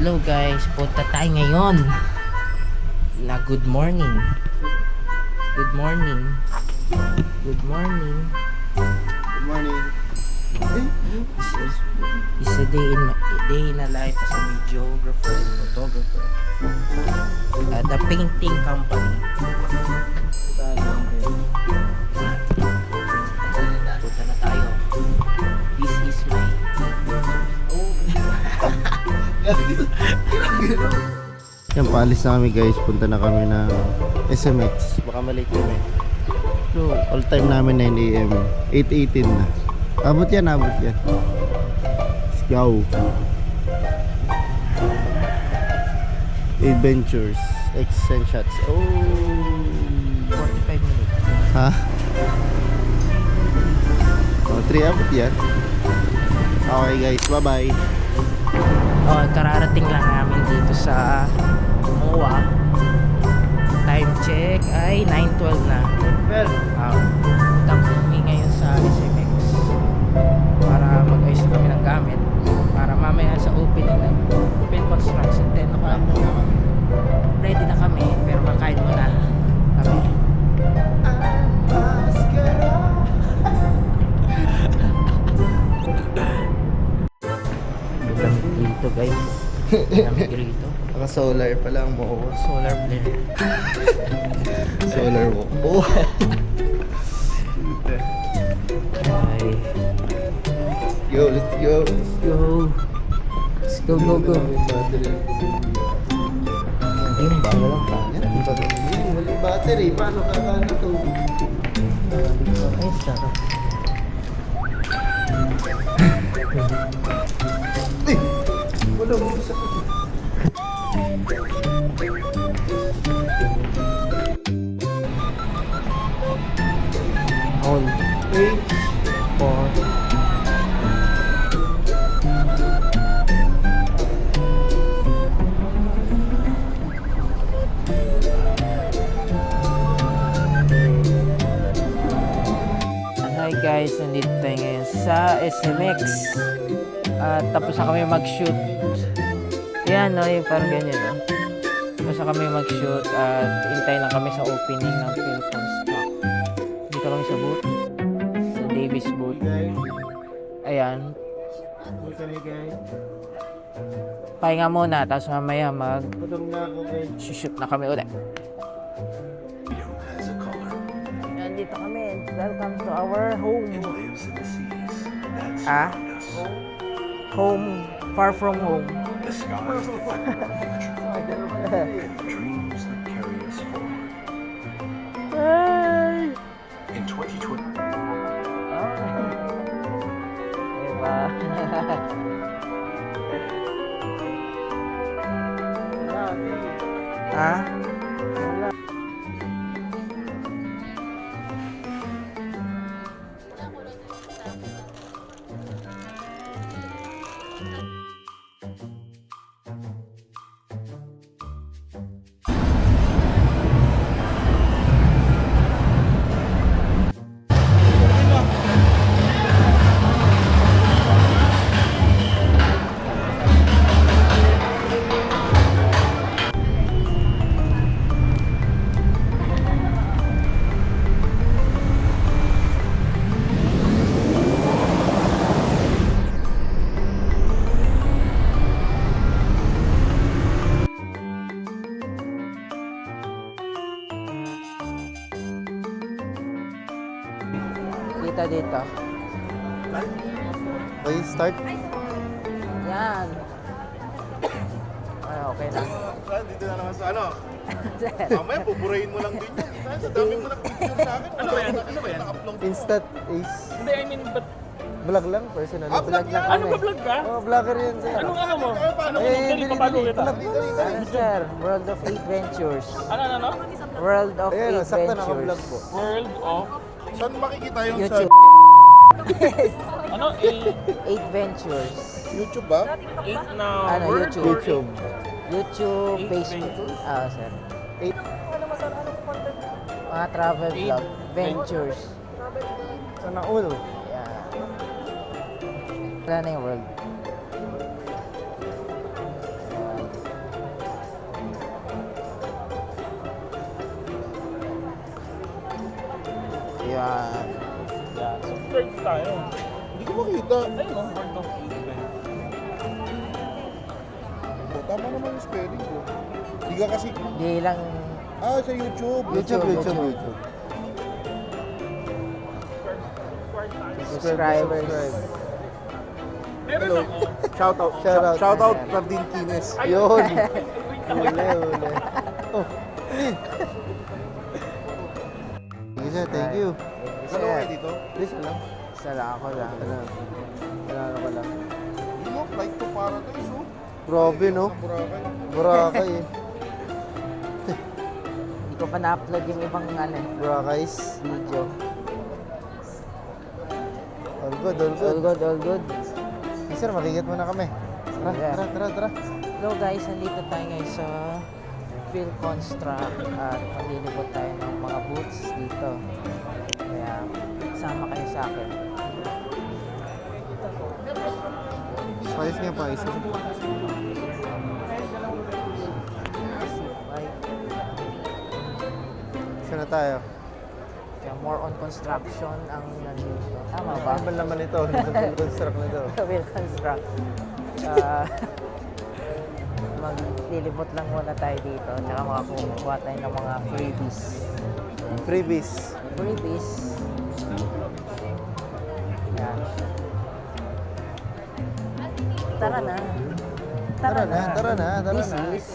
Hello guys, punta tayo ngayon na good morning. Good morning. Good morning. Good morning. This is a day in a life as a videographer and photographer at the painting company. Punta na tayo. This is my Yan, paalis na kami guys. Punta na kami ng SMX. Baka malate kami. So, all time namin 9 AM. 8:18 na. Abot yan. Let's go. Adventures. Extend shots. Oh. 45 minutes. Ha? Oh, 3 abot yan. Okay guys, bye-bye. Oh, kararating lang namin dito sa MOA. Time check ay 9:12 na. Tapos kami ngayon sa SMX para mag-ayos kami ng gamit para mamaya sa opening ng open construction 10 o'clock. Ready na kami pero makain muna kami. Lamig dito guys. Lamig dito. Naka-solar pa lang mo. Solar flare. Solar mo. Oh. Ay. Let's go. Let's go. Ayun, bago lang pa. Walang battery. Paano kakano to? Ay, sarap. Wala mo sa On 8, 4. Hi guys, nandito tayo ngayon sa SMX. Tapos na kami mag-shoot. Yan, no, yung parang ganyan, no. Tapos na kami mag-shoot at hintay lang kami sa opening ng Philcon stock. Dito kami sa booth. Sa Davis booth. Ayan. Pahinga muna, tapos mamaya shoot na kami ulit. Nandito kami. Welcome to our home. Home, far from home. The skies dreams that carry us forward. Hey! In 2020, Diba? Ha? Dito. Okay, start. Yan. Ay, okay lang. Dito na naman sa ano? Mamaya pupurahin mo lang din yan. Sa dami mo nag-picture sa akin. Ano ba yan? Na-upload mo. Instant Ace. Hindi, I mean, but Vlog lang, personal. Ah, vlog lang ano ba vlog ka? Oh, vlogger yan sir. Anong ano mo? Paano Eh, Dali, papago kita. Ano sir? World of Adventures. Ano? World of Ayun, sakto naka-vlog Adventures. po. World of, Saan makikita yung sa YouTube. ano, Adventures. YouTube ba? 8 na Ano, word YouTube. or YouTube. YouTube, Eight Facebook. Ventures? Sir. 8. Mga travel Eight vlog. Ventures. Sana all. Yeah. Wala na yung world. Yan. Yan. Subscribe tayo. Hindi ko makita. Ayun o. Word of Oh, tama naman yung spelling ko. Hindi ka kasi... Di lang, Sa YouTube. YouTube. subscribers. Meron ako. Shoutout. Shoutout. Shoutout Cardin Kines. Yun. Uli. Oh. Sige sir, thank you. Ano kayo dito? Please, alam. Isa lang ako lang. Ano ko lang. Hindi mo, flight to paradise, oh. Grabe, no? Sa Boracay. Boracay eh. Hindi ko pa na-upload yung ibang Boracay's. video. All good. All good. Hey, sir, makikit muna kami. Yeah. Tara. Hello guys, nandito tayo ngayon sa Phil Construct at maglilibot tayo ng mga boots dito. Kaya sama kayo sa akin. Pais nga, pais. Ay, Saan na tayo? kaya more on construction ang nandito. Tama ba? Ano ba naman ito? Full construct na ito. Phil Construct. Maglilibot lang muna tayo dito. Tsaka makakuha tayo ng mga freebies. Freebies. Freebies. Yan. Tara na. Tara na. This is...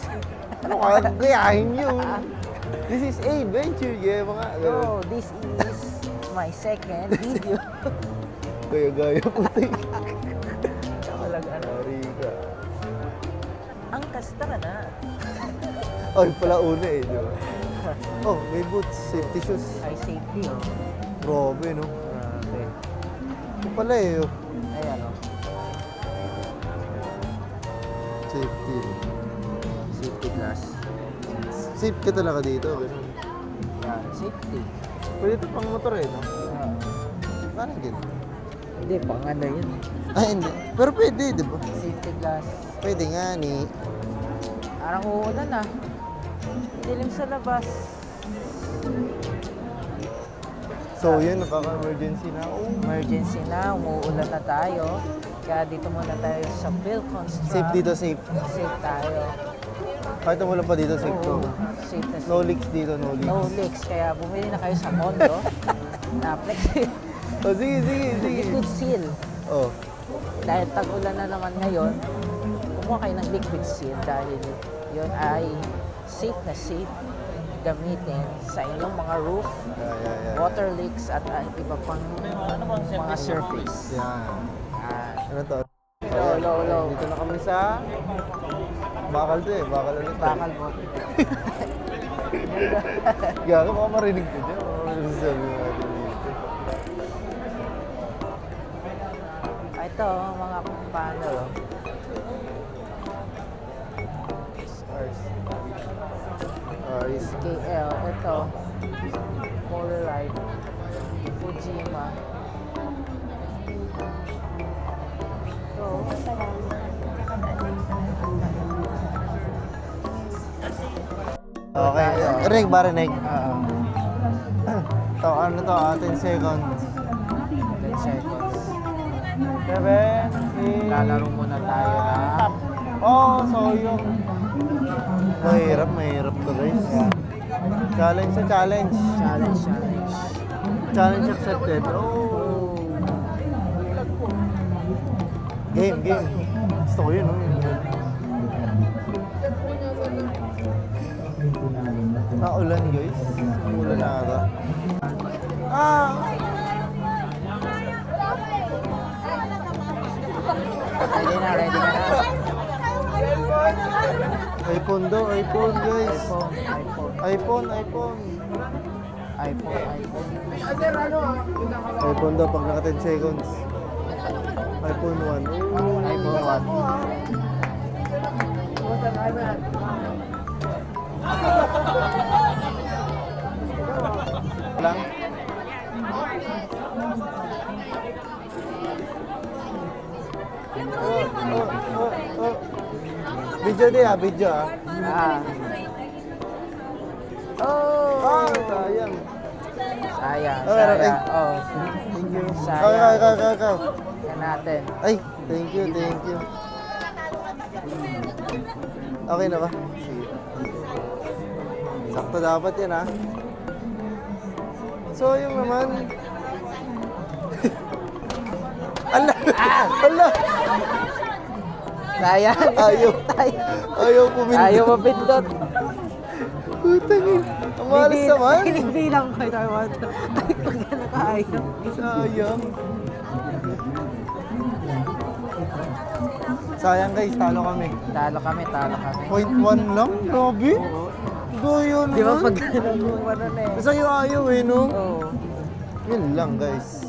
Ano ka? Gayahin yun. This is adventure, yeah, mga ganun. Oh, this is my second video. Gaya-gaya puti. Talaga ano. Sorry ka. Ang tara na. Ay, pala una eh, di ba? Oh, may boots, safety shoes. Ay, safety oh. Grabe, no? Grabe. Ito pala eh, oh. Ayan oh. Safety. Safety glass. Safe ka talaga dito, ganun. Yan, safety. Pwede ito pang motor eh, no? Ah, Parang ganun. hindi, pang ano yun. Ay, hindi. Pero pwede, di ba? Safety glass. Pwede nga ni... Parang uulan ah. Dilim sa labas. So, yun, nakaka-emergency na ako. Emergency na, umuulan na tayo. Kaya dito muna tayo sa Phil Construct. Safe dito, safe. Safe tayo. Kahit umulan pa dito, safe to. Oo, safe na safe. No leaks dito, no leaks. No leaks. Kaya bumili na kayo sa Mondo. na Flex. Oh, sige. Liquid seal. Oh, Dahil tag-ulan na naman ngayon, kumuha kayo ng liquid seal dahil yun ay safe gamitin sa inyong mga roof, yeah. water leaks at iba pang mga surface. Yan. Ano to? Low. Dito na kami sa... Bakal to eh, bakal ulit. Bakal mo. Gago, baka marinig ko dyan. Ano sabi mo natin dito? Ito, mga paano. KL, ito. Polaroid. Fujima. So, Okay, rig ba rinig? Oo. To, ano to, 10 seconds. 10 seconds. 7, Lalaro muna tayo na Oh, so yung... Mahirap to guys. Challenge sa challenge. challenge. Challenge accepted. Oh. Game. Gusto ko yun, oh. Naulan guys. Ulan na ata. Ready ka na. iPhone daw, iPhone guys. iPhone. iPhone. iPhone. iPhone daw pag naka 10 seconds. iPhone 1. iPhone 1. Lang. Oh. Video din video ah. Oh! Sayang. Sayang, Oh, meron, sayang. Oh, Thank you. Sayang. Ikaw. yan natin. Ay, thank you. Okay na ba? Sakto dapat yan, ha? So, yung naman... Ala! Ala! Sayang. Ayaw pumindot. Ayaw mapindot. Putang ina. Ang malas naman. Pinipilang ko ito. Ay, pag nakaayaw. Sayang. Sayang guys, talo kami. Talo kami. 0.1 lang? Grabe. Goyo naman. Di ba pag ano na eh? Sa'yo ayaw eh, no? Oo. Yun lang guys.